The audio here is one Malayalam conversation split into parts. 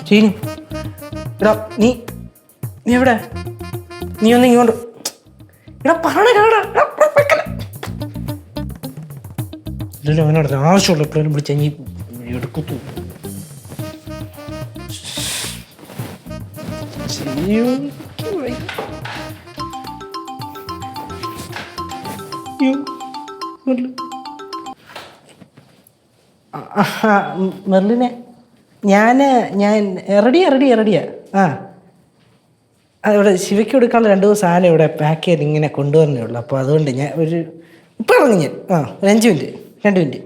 ചീനു എടാ നീ എവിടെ? നീ ഒന്ന് ഇങ്ങോട്ട് എടാ ഇല്ലല്ലോ അവനോട് ആവശ്യമുള്ള എപ്പോഴും വിളിച്ച നീ എടുക്കത്തു. മെർലിനെ ഞാൻ റെഡിയാ. ആ ഇവിടെ ശിവയ്ക്ക് കൊടുക്കാനുള്ള 2 ദിവസം സാധനം ഇവിടെ പാക്ക് ചെയ്ത് ഇങ്ങനെ കൊണ്ടുവന്നേ ഉള്ളൂ. അപ്പോൾ അതുകൊണ്ട് ഞാൻ ഇപ്പം ഇറങ്ങി ഞാൻ. ഒരു 5 മിനിറ്റ് 2 മിനിറ്റ്.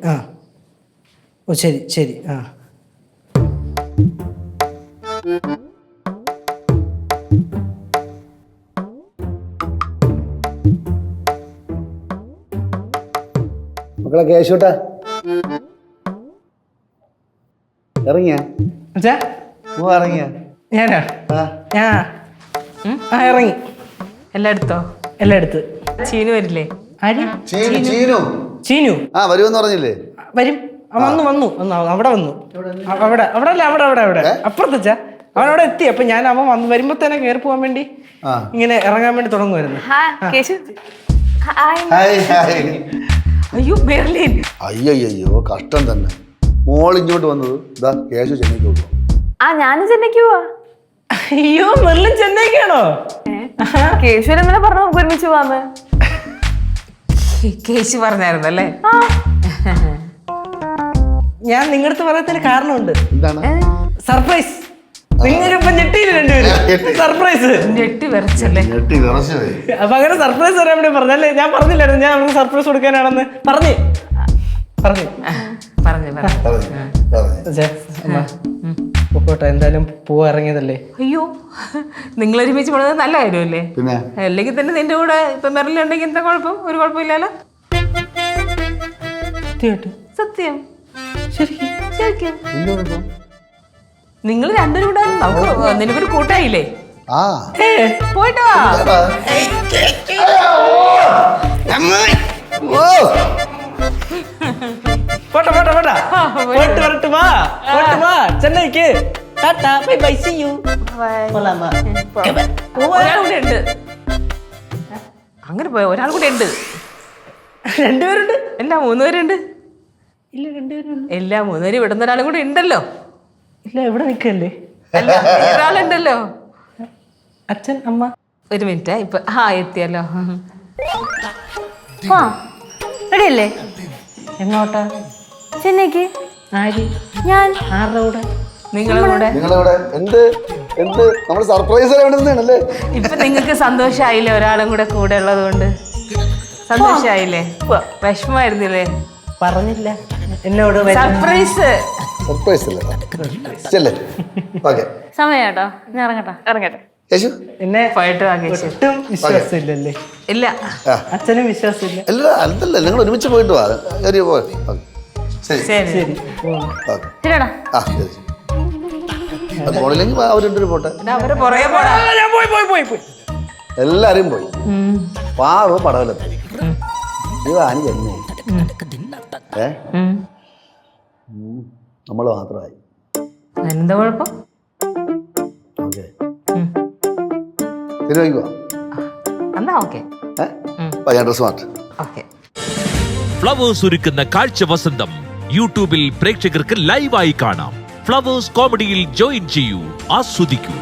ഓ ശരി. മക്കളെ കേശൂട്ടാ ഇറങ്ങിയ ഇറങ്ങിയ ഞാനാ ഇറങ്ങി. എല്ലാം എടുത്തോ? എല്ലാം എടുത്ത്. ചീനു വരില്ലേ? ചീനു വരുമെന്ന് പറഞ്ഞില്ലേ? വരും. വന്നു അവിടെ വന്നു. അവിടെ അപ്പുറത്തച്ചാ അവനവിടെ എത്തി. അപ്പൊ ഞാൻ അവൻ വരുമ്പോ തന്നെ കയറി പോവാൻ വേണ്ടി ഇങ്ങനെ ഇറങ്ങാൻ വേണ്ടി തുടങ്ങുമായിരുന്നു. അയ്യോ മെർലിൻ, അയ്യോ കഷ്ടം തന്നെ. മോൾ ഇങ്ങോട്ട് വന്നത് ഇതാ കേശു ചെന്നൈക്ക് പോകും. ഞാനും ചെന്നൈക്ക് പോവാ. അയ്യോ മെർലിൻ ചെന്നൈക്കാണോ? കേശു എങ്ങനെ പറഞ്ഞു നമുക്ക് ഒരുമിച്ച് പോവാന്ന്? കേശു പറഞ്ഞായിരുന്നല്ലേ? ഞാൻ നിങ്ങളുടെ പറയത്തിന് കാരണമുണ്ട്. എന്താണ്? സർപ്രൈസ്. നിങ്ങളിപ്പോ ഞെട്ടിയില്ല രണ്ടുപേരും. സർപ്രൈസ് ഞെട്ടി വിറച്ചല്ലേ? അപ്പൊ അങ്ങനെ സർപ്രൈസ് പറയാൻ വേണ്ടി പറഞ്ഞല്ലേ? ഞാൻ പറഞ്ഞില്ലായിരുന്നു ഞാൻ അവർക്ക് സർപ്രൈസ് കൊടുക്കാനാണെന്ന് പറഞ്ഞു. പോട്ടെ, എന്തായാലും പോവാ ഇറങ്ങിയതല്ലേ. അയ്യോ നിങ്ങൾ ഒരുമിച്ച് പോണത് നല്ല കാര്യമല്ലേ? അല്ലെങ്കിൽ തന്നെ നിന്റെ കൂടെ ഇപ്പൊ മെറിലുണ്ടെങ്കിൽ എന്താ കുഴപ്പം? ഒരു കുഴപ്പമില്ലല്ലോ. സത്യം ശരിക്കും നിങ്ങൾ രണ്ടുപേരും കൂടെ നിനക്കൊരു കൂട്ടായില്ലേ? പോയിട്ട് വാ. ചെന്നൈക്ക് അങ്ങനെ പോയ ഒരാൾ കൂടെ ഉണ്ട്. 2 പേരുണ്ട്. എല്ലാ 3 പേരുണ്ട്. ഇല്ല 2 പേരുണ്ട്. എല്ലാ 3 പേരും വിടുന്ന ഒരാളും കൂടെ ഉണ്ടല്ലോ. ഇല്ല ഇവിടെ നിൽക്കല്ലേ? അല്ല ഒരാളുണ്ടല്ലോ. അച്ഛൻ അമ്മ. ഒരു മിനിറ്റ് ഇപ്പൊ എത്തിയല്ലോ. റെഡിയല്ലേ? എങ്ങോട്ടാ? ചെന്നൈക്ക്. ആര്? ഞാൻ. ആരുടെ കൂടെ? നിങ്ങളുടെ സർപ്രൈസ് ഇപ്പൊ നിങ്ങൾക്ക് സന്തോഷായില്ലേ? ഒരാളും കൂടെ കൂടെ ഉള്ളത് കൊണ്ട് സന്തോഷായില്ലേ? വിഷമായിരുന്നില്ലേ? പറഞ്ഞില്ല എന്നോട്. സർപ്രൈസ് സമയാട്ടോ, ഞാൻ ഇറങ്ങട്ടെ. എന്നെ ഒട്ടും വിശ്വാസമില്ലല്ലേ? ഇല്ല, അച്ഛനും വിശ്വാസമില്ല. അല്ല നിങ്ങൾ ഒരുമിച്ച് പോയിട്ട് വാ. ശരി പോണില്ലെങ്കിൽ അവര് പോട്ടെ. അവര് പുറകെ പോടാ. എല്ലാരും പോയി. പാറു പടവലെത്തി. ഇവാനി ചെന്നൈ. നമ്മള് മാത്രമായി. എന്താ കുഴപ്പം? എന്നാ ഓക്കെ. ഞാൻ ഡ്രസ് മാറ്റി. ഫ്ലവേഴ്സ് ഒരുക്കുന്ന കാഴ്ച വസന്തം യൂട്യൂബിൽ പ്രേക്ഷകർക്ക് ലൈവായി കാണാം. ഫ്ലവേഴ്സ് കോമഡിയിൽ ജോയിൻ ചെയ്യൂ, ആസ്വദിക്കൂ.